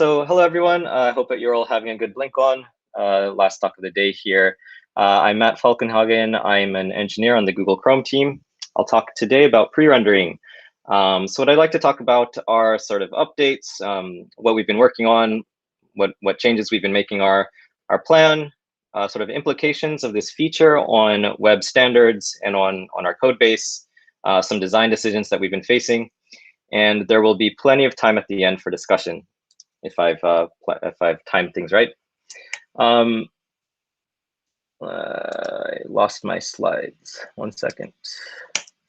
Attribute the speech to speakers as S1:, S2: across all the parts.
S1: Hello everyone. I hope that you're all having a good BlinkOn. Last talk of the day here. I'm Matt Falkenhagen. I'm an engineer on the Google Chrome team. I'll talk today about pre-rendering. So what I'd like to talk about are sort of updates, what we've been working on, what changes we've been making our plan, sort of implications of this feature on web standards and on our code base, some design decisions that we've been facing, and there will be plenty of time at the end for discussion if I've timed things right. I lost my slides. 1 second.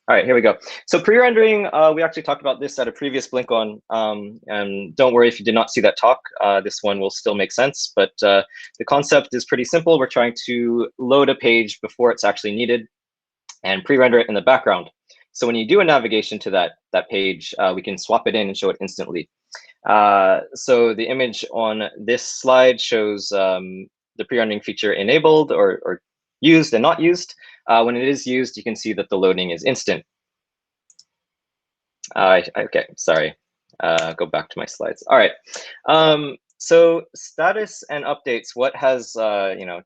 S1: All right, here we go. So pre-rendering, we actually talked about this at a previous BlinkOn, and don't worry if you did not see that talk. This one will still make sense, but the concept is pretty simple. We're trying to load a page before it's actually needed and pre-render it in the background. So when you do a navigation to that page, we can swap it in and show it instantly. So the image on this slide shows the pre-rendering feature enabled or used and not used. When it is used, you can see that the loading is instant. Okay, sorry. Go back to my slides. All right. So status and updates. What has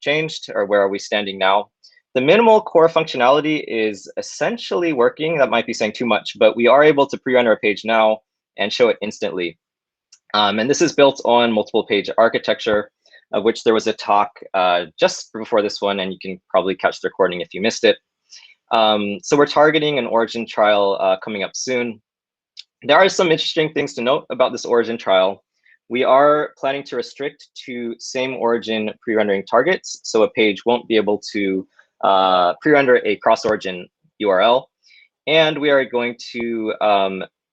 S1: changed, or where are we standing now? The minimal core functionality is essentially working. That might be saying too much, but we are able to pre-render a page now and show it instantly. And this is built on multiple page architecture, of which there was a talk just before this one, and you can probably catch the recording if you missed it. So we're targeting an origin trial coming up soon. There are some interesting things to note about this origin trial. We are planning to restrict to same origin pre-rendering targets, so a page won't be able to pre-render a cross-origin URL. And we are going to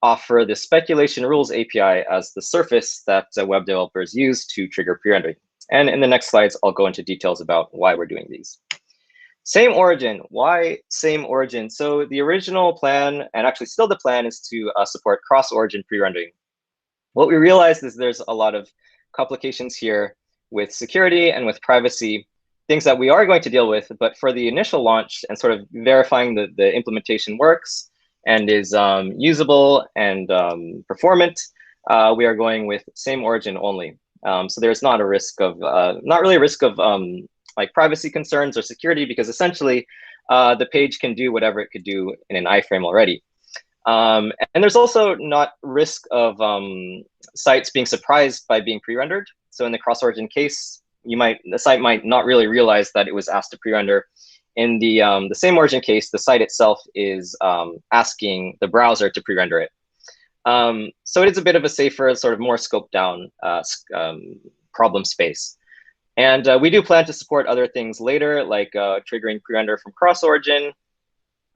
S1: offer the speculation rules API as the surface that web developers use to trigger pre-rendering. And in the next slides, I'll go into details about why we're doing these. Same origin. Why same origin? So the original plan, and actually still the plan, is to support cross-origin pre-rendering. What we realized is there's a lot of complications here with security and with privacy, things that we are going to deal with, but for the initial launch and sort of verifying that the implementation works and is usable and performant, we are going with same origin only. So there's not a risk of, not really a risk of like privacy concerns or security, because essentially the page can do whatever it could do in an iframe already. And there's also not risk of sites being surprised by being pre-rendered. So in the cross-origin case, the site might not really realize that it was asked to pre-render. In the same origin case, the site itself is asking the browser to pre-render it. So it is a bit of a safer, sort of more scoped down problem space. And we do plan to support other things later, like triggering pre-render from cross-origin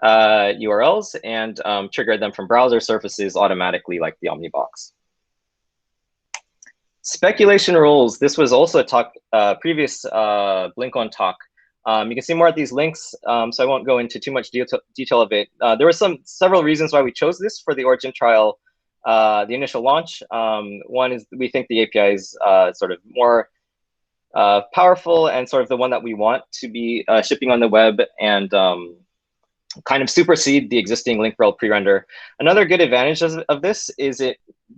S1: URLs and trigger them from browser surfaces automatically, like the Omnibox. Speculation rules. This was also a talk, previous BlinkOn talk. You can see more at these links, so I won't go into too much detail of it. There were several reasons why we chose this for the origin trial, the initial launch. One is we think the API is sort of more powerful and sort of the one that we want to be shipping on the web, and kind of supersede the existing link rel pre-render. Another good advantage of this is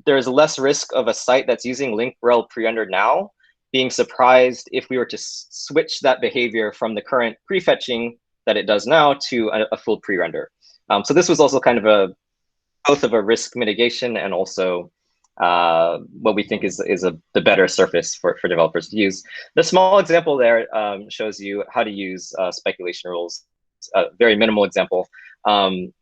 S1: there's less risk of a site that's using link rel pre-render now being surprised if we were to switch that behavior from the current prefetching that it does now to a full pre-render. So this was also kind of both of a risk mitigation and also what we think is the better surface for developers to use. The small example there shows you how to use speculation rules. A very minimal example. One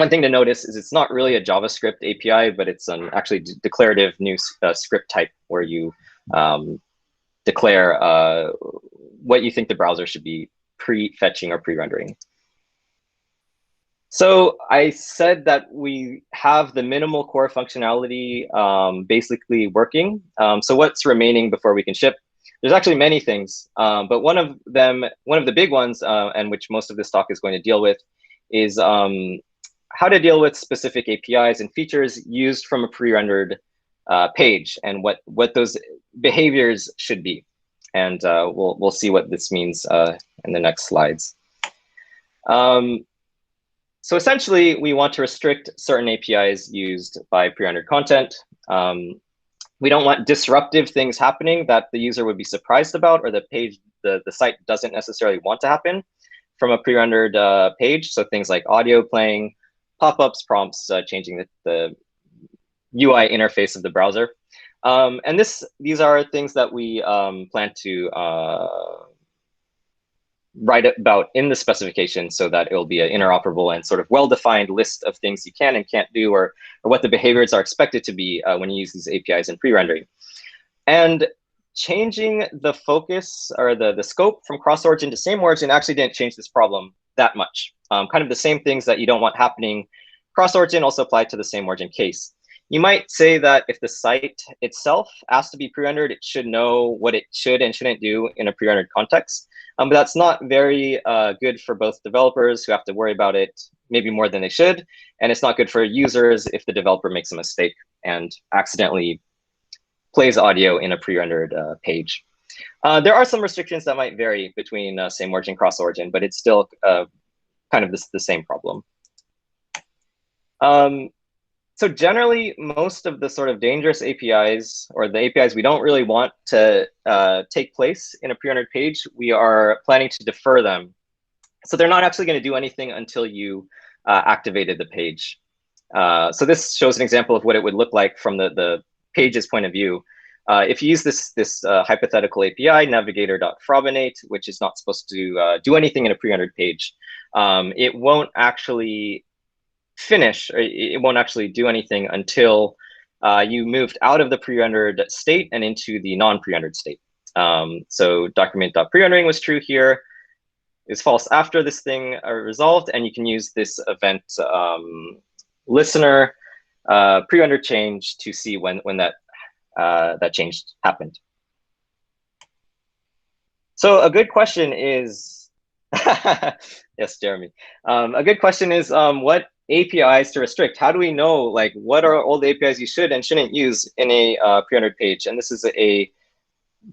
S1: thing to notice is it's not really a JavaScript API, but it's an actually declarative new script type where you declare what you think the browser should be pre-fetching or pre-rendering. So I said that we have the minimal core functionality basically working. So what's remaining before we can ship? There's actually many things, but one of the big ones, and which most of this talk is going to deal with, is how to deal with specific APIs and features used from a pre-rendered page, and what those behaviors should be. And we'll see what this means in the next slides. So essentially, we want to restrict certain APIs used by pre-rendered content. We don't want disruptive things happening that the user would be surprised about, or the page, the site doesn't necessarily want to happen from a pre-rendered page. So things like audio playing, pop-ups, prompts, changing the UI interface of the browser. And these are things that we plan to write about in the specification so that it will be an interoperable and sort of well-defined list of things you can and can't do, or what the behaviors are expected to be when you use these APIs in pre-rendering. And changing the focus or the scope from cross-origin to same origin actually didn't change this problem that much. Kind of the same things that you don't want happening cross-origin also apply to the same origin case. You might say that if the site itself asks to be pre-rendered, it should know what it should and shouldn't do in a pre-rendered context. But that's not very good for both developers who have to worry about it maybe more than they should. And it's not good for users if the developer makes a mistake and accidentally plays audio in a pre-rendered page. There are some restrictions that might vary between same origin, cross origin, but it's still kind of the same problem. So generally, most of the sort of dangerous APIs, or the APIs we don't really want to take place in a pre-rendered page, we are planning to defer them. So they're not actually going to do anything until you activated the page. So this shows an example of what it would look like from the page's point of view. If you use this hypothetical API, navigator.frobinate, which is not supposed to do anything in a pre-rendered page, it won't actually finish, or it won't actually do anything until you moved out of the pre-rendered state and into the non-pre-rendered state. So document.prerendering was true here, is false after this thing resolved, and you can use this event listener pre-rendered change to see when that that change happened. So a good question is, yes, Jeremy. A good question is what APIs to restrict? How do we know, like, what are all the APIs you should and shouldn't use in a pre-rendered page? And this is a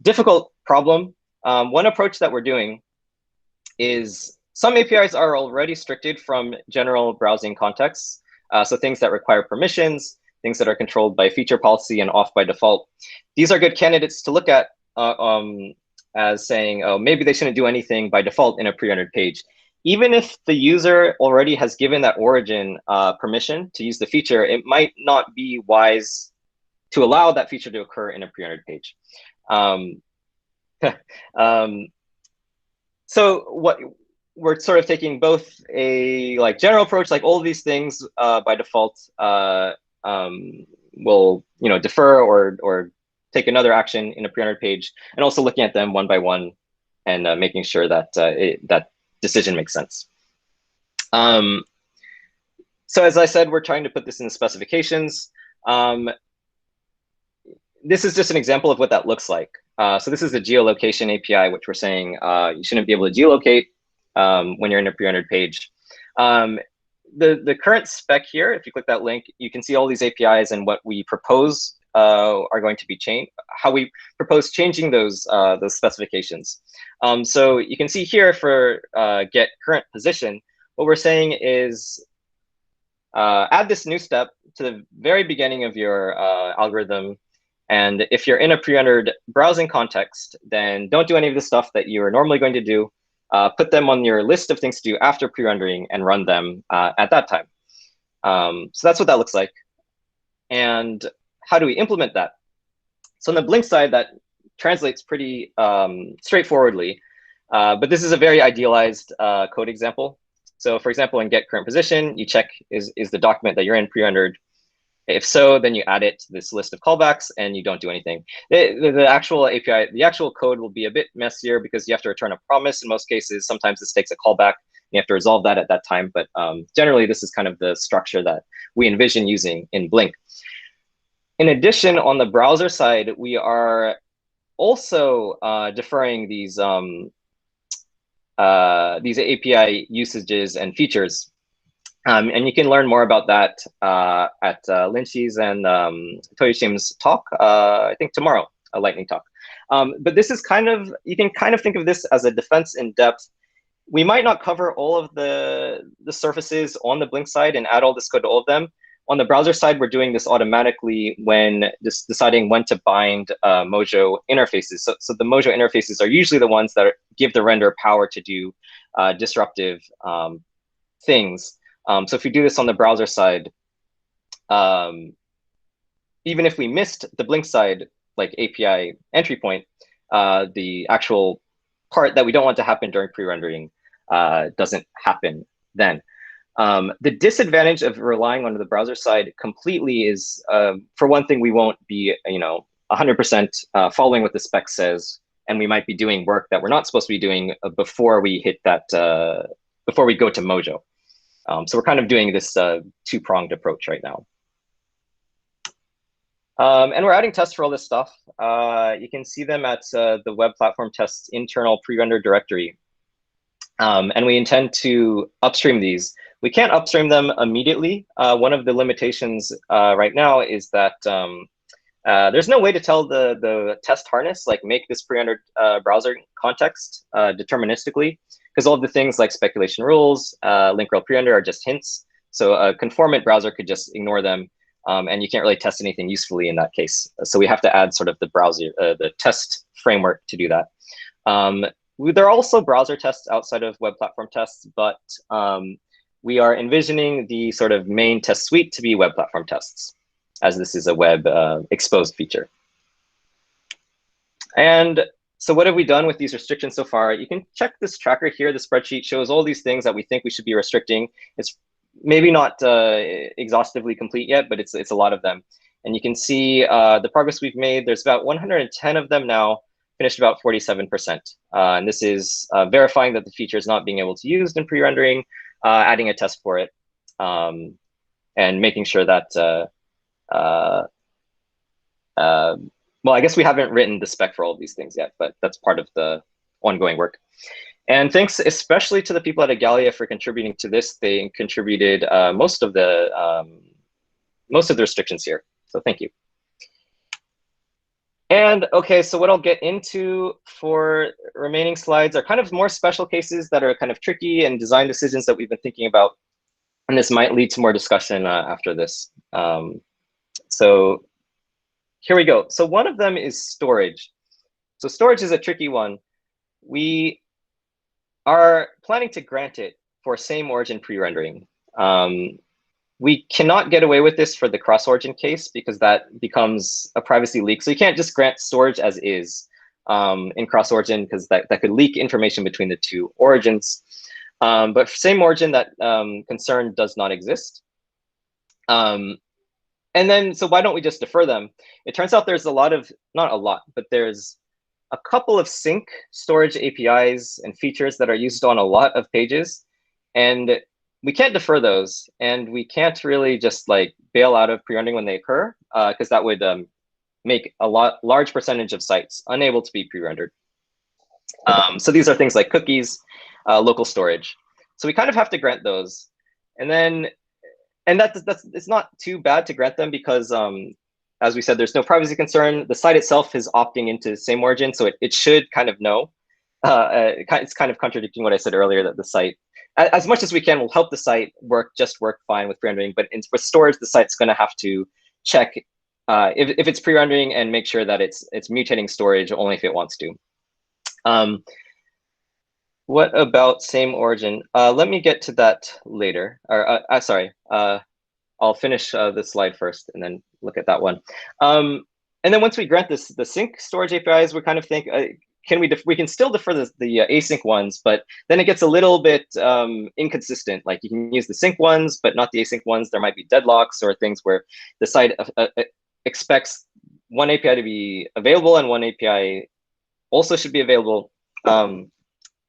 S1: difficult problem. One approach that we're doing is some APIs are already restricted from general browsing contexts. So things that require permissions, things that are controlled by feature policy and off by default. These are good candidates to look at as saying, oh, maybe they shouldn't do anything by default in a pre-rendered page. Even if the user already has given that origin permission to use the feature, it might not be wise to allow that feature to occur in a pre-rendered page. So what we're sort of taking both a general approach, like all of these things by default will defer or take another action in a pre-rendered page, and also looking at them one by one and making sure that that decision makes sense. So as I said, we're trying to put this in the specifications. This is just an example of what that looks like. So this is the geolocation API, which we're saying you shouldn't be able to geolocate when you're in a pre-rendered page. The current spec here, if you click that link, you can see all these APIs and what we propose are going to be changed, how we propose changing those specifications. So you can see here for get current position, what we're saying is add this new step to the very beginning of your algorithm. And if you're in a pre-rendered browsing context, then don't do any of the stuff that you are normally going to do. Put them on your list of things to do after pre-rendering and run them at that time. So that's what that looks like. And how do we implement that? So on the Blink side, that translates pretty straightforwardly. But this is a very idealized code example. So for example, in get current position, you check is the document that you're in pre-rendered. If so, then you add it to this list of callbacks and you don't do anything. The actual API, the actual code will be a bit messier because you have to return a promise in most cases. Sometimes this takes a callback. You have to resolve that at that time. But generally, this is kind of the structure that we envision using in Blink. In addition, on the browser side, we are also deferring these API usages and features. And you can learn more about that at Lynchy's and Toyoshim's talk, I think tomorrow, a lightning talk. But this is kind of, you can kind of think of this as a defense in depth. We might not cover all of the surfaces on the Blink side and add all this code to all of them, on the browser side, we're doing this automatically when deciding when to bind Mojo interfaces. So the Mojo interfaces are usually the ones that give the renderer power to do disruptive things. So if you do this on the browser side, even if we missed the Blink side, like API entry point, the actual part that we don't want to happen during pre-rendering doesn't happen then. The disadvantage of relying on the browser side completely is, for one thing, we won't be 100% following what the spec says, and we might be doing work that we're not supposed to be doing before we hit that, before we go to Mojo. So we're kind of doing this two-pronged approach right now. And we're adding tests for all this stuff. You can see them at the web platform tests internal pre-rendered directory. And we intend to upstream these. We can't upstream them immediately. One of the limitations right now is that there's no way to tell the test harness, like make this pre-rendered browser context deterministically, because all of the things like speculation rules, link rel pre-render are just hints. So a conformant browser could just ignore them. And you can't really test anything usefully in that case. So we have to add sort of the browser, the test framework to do that. There are also browser tests outside of web platform tests, but we are envisioning the sort of main test suite to be web platform tests, as this is a web exposed feature. And so what have we done with these restrictions so far? You can check this tracker here. The spreadsheet shows all these things that we think we should be restricting. It's maybe not exhaustively complete yet, but it's a lot of them. And you can see the progress we've made. There's about 110 of them now, finished about 47%. And this is verifying that the feature is not being able to be used in pre-rendering, adding a test for it, and making sure that, well, I guess we haven't written the spec for all of these things yet, but that's part of the ongoing work. And thanks especially to the people at Igalia for contributing to this. They contributed most of the restrictions here. So thank you. And OK, so what I'll get into for remaining slides are kind of more special cases that are kind of tricky and design decisions that we've been thinking about. And this might lead to more discussion after this. So here we go. So one of them is storage. So storage is a tricky one. We are planning to grant it for same origin pre-rendering. We cannot get away with this for the cross-origin case because that becomes a privacy leak. So you can't just grant storage as is in cross-origin because that could leak information between the two origins. But for same origin, that concern does not exist. And then, so why don't we just defer them? It turns out there's a lot of, not a lot, but there's a couple of sync storage APIs and features that are used on a lot of pages. And we can't defer those. And we can't really just like bail out of pre-rendering when they occur, because that would make a large percentage of sites unable to be pre-rendered. So these are things like cookies, local storage. So we kind of have to grant those. And then, and it's not too bad to grant them because as we said, there's no privacy concern. The site itself is opting into same origin, so it should kind of know. It's kind of contradicting what I said earlier, that the site, as much as we can, will help the site work fine with pre-rendering. But with storage, the site's going to have to check if it's pre-rendering and make sure that it's mutating storage only if it wants to. What about same origin? Let me get to that later. Or sorry. I'll finish this slide first and then look at that one. And then once we grant this, the sync storage APIs, we kind of think, we can still defer the async ones, but then it gets a little bit inconsistent. Like you can use the sync ones, but not the async ones. There might be deadlocks or things where the site expects one API to be available and one API also should be available. So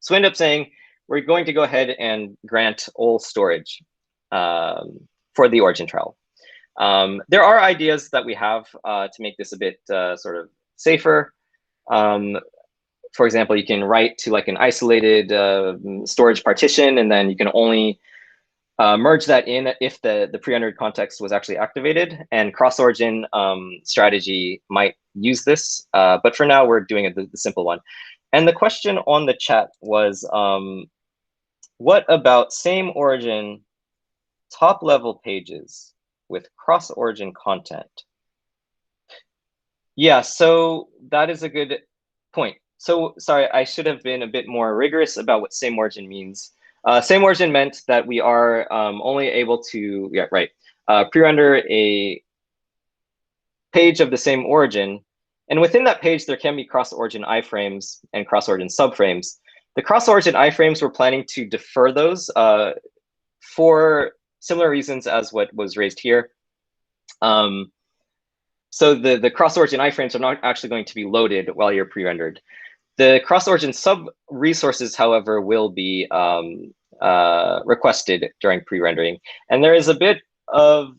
S1: we end up saying, we're going to go ahead and grant all storage for the origin trial. There are ideas that we have to make this a bit sort of safer. For example, you can write to like an isolated storage partition, and then you can only merge that in if the pre-rendered context was actually activated. And cross-origin strategy might use this, but for now we're doing the simple one. And the question on the chat was, what about same origin top-level pages? with cross-origin content. Yeah, so that is a good point. So sorry, I should have been a bit more rigorous about what same origin means. Same origin meant that we are only able to, pre-render a page of the same origin. And within that page, there can be cross-origin iframes and cross-origin subframes. The cross-origin iframes, we're planning to defer those for similar reasons as what was raised here. So the cross-origin iframes are not actually going to be loaded while you're pre-rendered. The cross-origin sub-resources, however, will be requested during pre-rendering. And there is a bit of,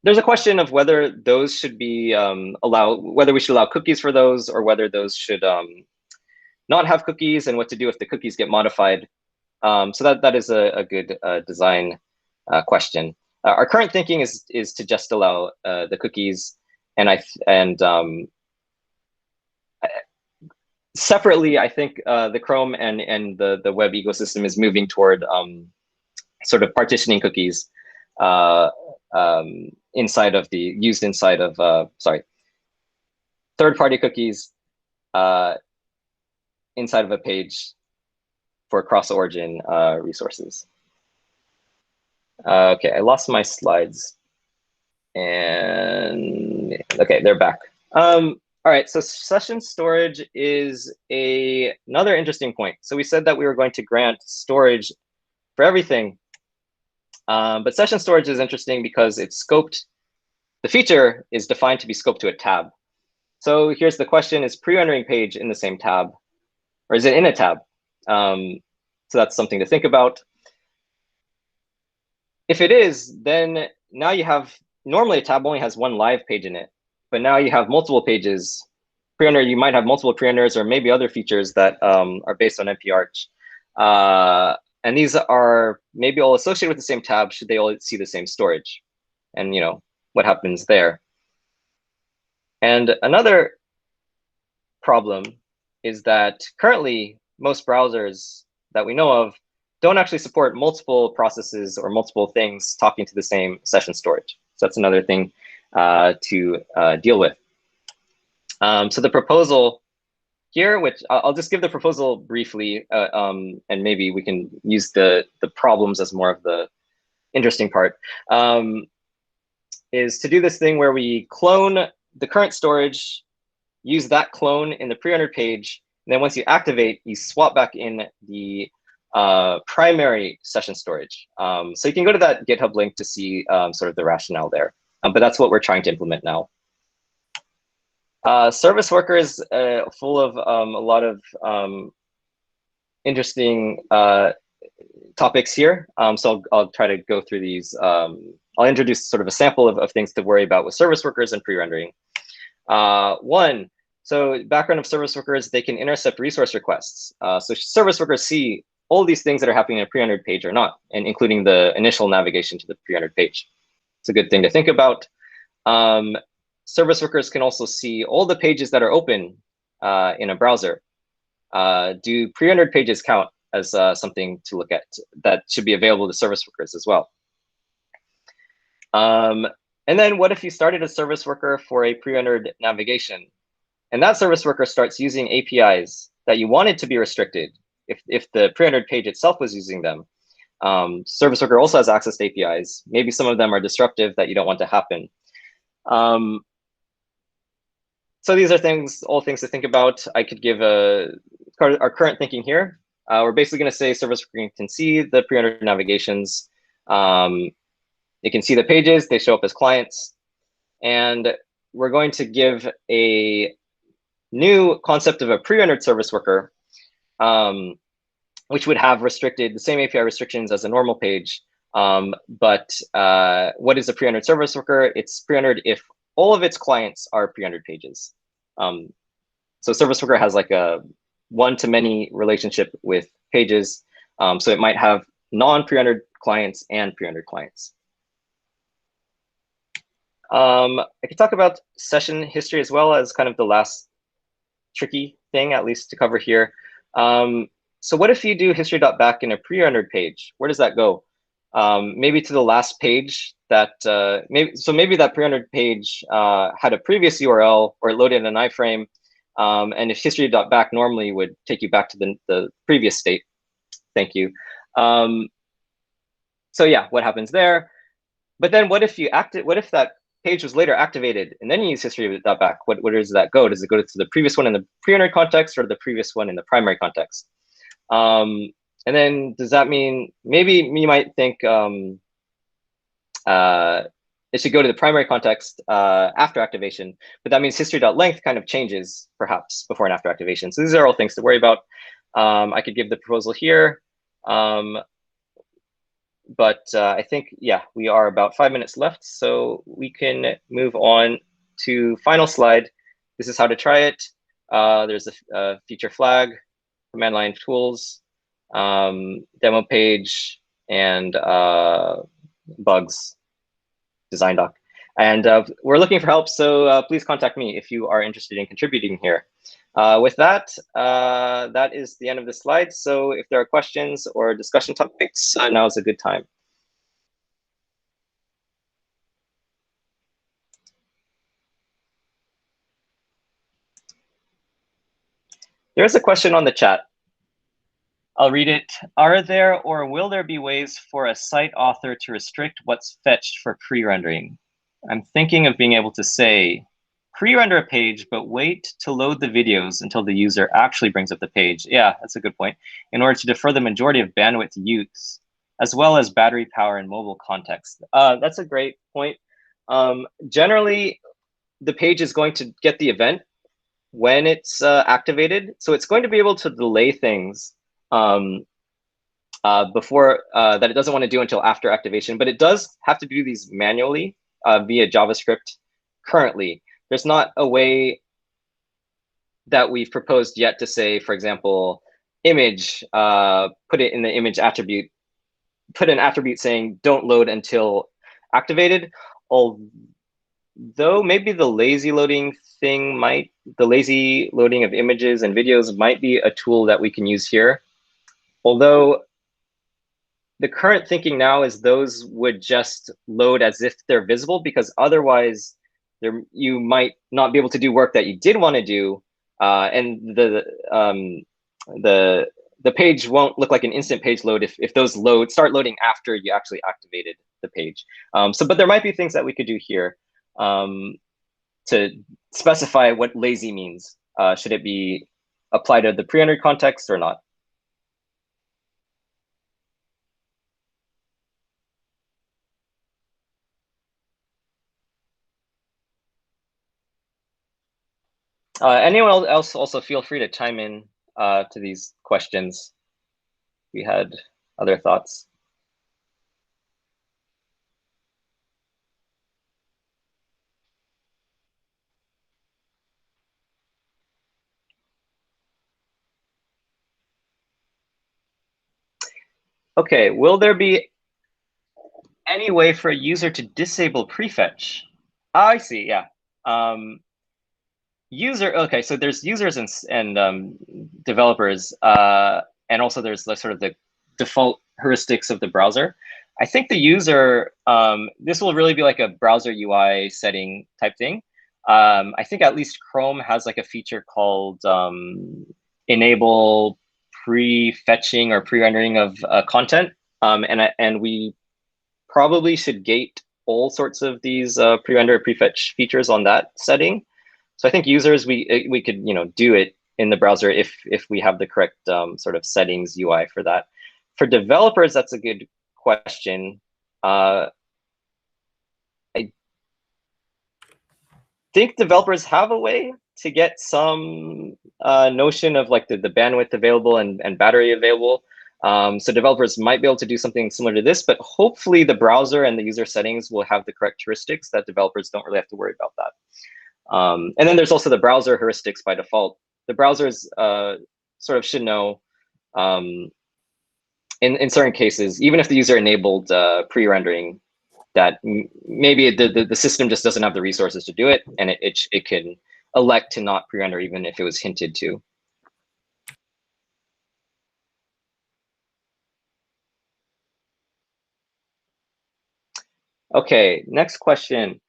S1: there's a question of whether those should be whether we should allow cookies for those, or whether those should not have cookies, and what to do if the cookies get modified. So that is a good design question. Our current thinking is to just allow the cookies, and separately, I think the Chrome and the web ecosystem is moving toward sort of partitioning cookies inside of third-party cookies inside of a page for cross-origin resources. Okay, I lost my slides. And okay, they're back. All right, so session storage is another interesting point. So we said that we were going to grant storage for everything. But session storage is interesting because it's scoped. The feature is defined to be scoped to a tab. So here's the question: is pre-rendering page in the same tab, or is it in a tab? So that's something to think about. If it is, then now you have, normally a tab only has one live page in it, but now you have multiple pages. Pre-render, you might have multiple pre-renders or maybe other features that are based on NP-Arch. And these are maybe all associated with the same tab should they all see the same storage, and what happens there. And another problem is that currently most browsers that we know of don't actually support multiple processes or multiple things talking to the same session storage. So that's another thing to deal with. So the proposal here, which I'll just give the proposal briefly, and maybe we can use the problems as more of the interesting part, is to do this thing where we clone the current storage, use that clone in the pre-rendered page, and then once you activate, you swap back in the primary session storage. So you can go to that GitHub link to see sort of the rationale there. But that's what we're trying to implement now. Service worker is full of a lot of interesting topics here. So I'll try to go through these. I'll introduce sort of a sample of things to worry about with service workers and pre-rendering. One, so background of service workers, they can intercept resource requests. So service workers see all these things that are happening in a pre-rendered page or not, and including the initial navigation to the pre-rendered page. It's a good thing to think about. Service workers can also see all the pages that are open in a browser. Do pre-rendered pages count as something to look at that should be available to service workers as well? And then what if you started a service worker for a pre-rendered navigation, and that service worker starts using APIs that you wanted to be restricted if the pre-rendered page itself was using them? Service worker also has access to APIs. Maybe some of them are disruptive that you don't want to happen. So these are all things to think about. I could give our current thinking here. We're basically going to say service worker can see the pre-rendered navigations. They can see the pages. They show up as clients. And we're going to give a new concept of a pre-rendered service worker, which would have the same API restrictions as a normal page. But what is a pre-rendered service worker? It's pre-rendered if all of its clients are pre-rendered pages. So service worker has like a one-to-many relationship with pages. So it might have non-pre-rendered clients and pre-rendered clients. I could talk about session history as well as kind of the last tricky thing, at least to cover here. So what if you do history.back in a pre-rendered page? Where does that go? maybe to the last page that maybe that prerendered page had a previous URL or it loaded an iframe, and if history.back normally would take you back to the previous state. Thank you. So yeah, what happens there? But then what if that page was later activated and then you use history.back? Where does that go? Does it go to the previous one in the prerendered context or the previous one in the primary context? And then does that mean, maybe you might think it should go to the primary context after activation, but that means history.length kind of changes perhaps before and after activation. So these are all things to worry about. I could give the proposal here. But I think, yeah, we are about 5 minutes left, so we can move on to final slide. This is how to try it. There's a feature flag, command line tools, demo page, and bugs, design doc. And we're looking for help, so please contact me if you are interested in contributing here. With that, that is the end of the slide. So if there are questions or discussion topics, now is a good time. There's a question on the chat. I'll read it. Are there or will there be ways for a site author to restrict what's fetched for pre-rendering? I'm thinking of being able to say, pre-render a page, but wait to load the videos until the user actually brings up the page. Yeah, that's a good point. In order to defer the majority of bandwidth use, as well as battery power and mobile context. That's a great point. Generally, the page is going to get the event when it's activated. So it's going to be able to delay things before that it doesn't want to do until after activation, but it does have to do these manually via JavaScript currently. There's not a way that we've proposed yet to say, for example, image, put it in the image attribute, put an attribute saying don't load until activated. Although maybe the lazy loading thing the lazy loading of images and videos might be a tool that we can use here. Although the current thinking now is those would just load as if they're visible, because otherwise you might not be able to do work that you did want to do, and the page won't look like an instant page load if those start loading after you actually activated the page. But there might be things that we could do here to specify what lazy means. Should it be applied to the pre-rendered context or not? Anyone else also feel free to chime in to these questions. We had other thoughts. Okay, will there be any way for a user to disable prefetch? I see, yeah. Okay, so there's users and developers, and also there's sort of the default heuristics of the browser. I think the user, this will really be like a browser UI setting type thing. I think at least Chrome has like a feature called enable pre-fetching or pre-rendering of content, and we probably should gate all sorts of these pre-render, pre-fetch features on that setting. So I think users, we could do it in the browser if we have the correct sort of settings UI for that. For developers, that's a good question. I think developers have a way to get some notion of like the bandwidth available and battery available. So developers might be able to do something similar to this, but hopefully the browser and the user settings will have the correct heuristics that developers don't really have to worry about that. And then there's also the browser heuristics by default. The browsers sort of should know in certain cases, even if the user enabled pre-rendering, that maybe the system just doesn't have the resources to do it, and it can elect to not pre-render even if it was hinted to. Okay, next question.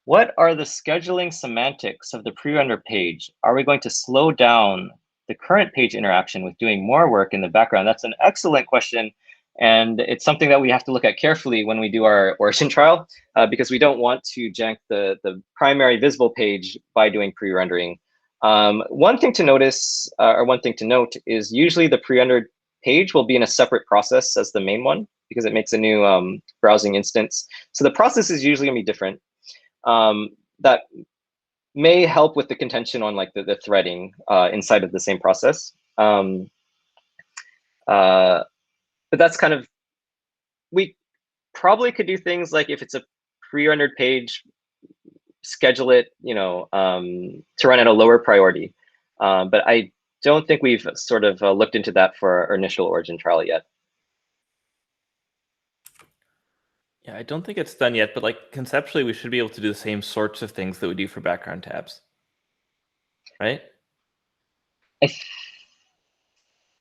S1: What are the scheduling semantics of the pre-render page? Are we going to slow down the current page interaction with doing more work in the background? That's an excellent question. And it's something that we have to look at carefully when we do our origin trial, because we don't want to jank the primary visible page by doing pre-rendering. One thing to notice, or one thing to note, is usually the pre-rendered page will be in a separate process as the main one, because it makes a new browsing instance. So the process is usually going to be different. That may help with the contention on like the threading inside of the same process. But that's kind of, we probably could do things like if it's a pre-rendered page, schedule it, to run at a lower priority. But I don't think we've sort of looked into that for our initial origin trial yet.
S2: Yeah, I don't think it's done yet, but like conceptually, we should be able to do the same sorts of things that we do for background tabs, right?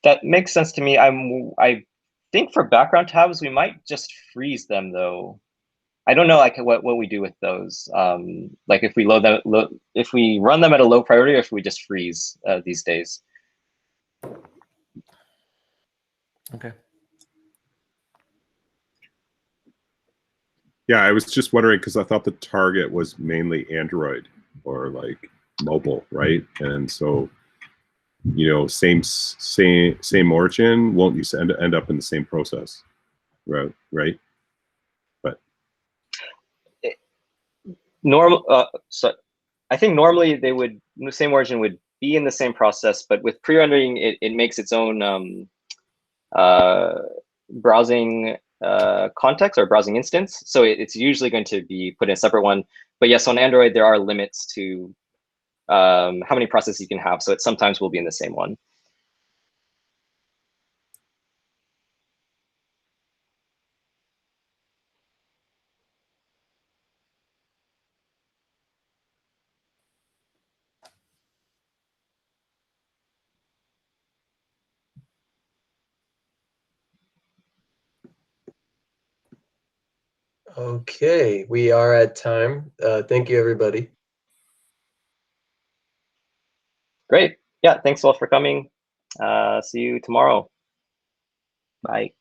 S1: That makes sense to me. I think for background tabs, we might just freeze them though. I don't know like what we do with those. Like if we if we run them at a low priority, or if we just freeze these days.
S2: Okay.
S3: Yeah, I was just wondering because I thought the target was mainly Android or like mobile, right? And so, same origin, won't you end up in the same process, right? But
S1: So I think normally the same origin would be in the same process, but with pre-rendering, it makes its own browsing context or browsing instance. So it's usually going to be put in a separate one. But yes, on Android, there are limits to how many processes you can have. So it sometimes will be in the same one.
S4: Okay, we are at time. Thank you, everybody.
S1: Great. Yeah, thanks all for coming. See you tomorrow. Bye.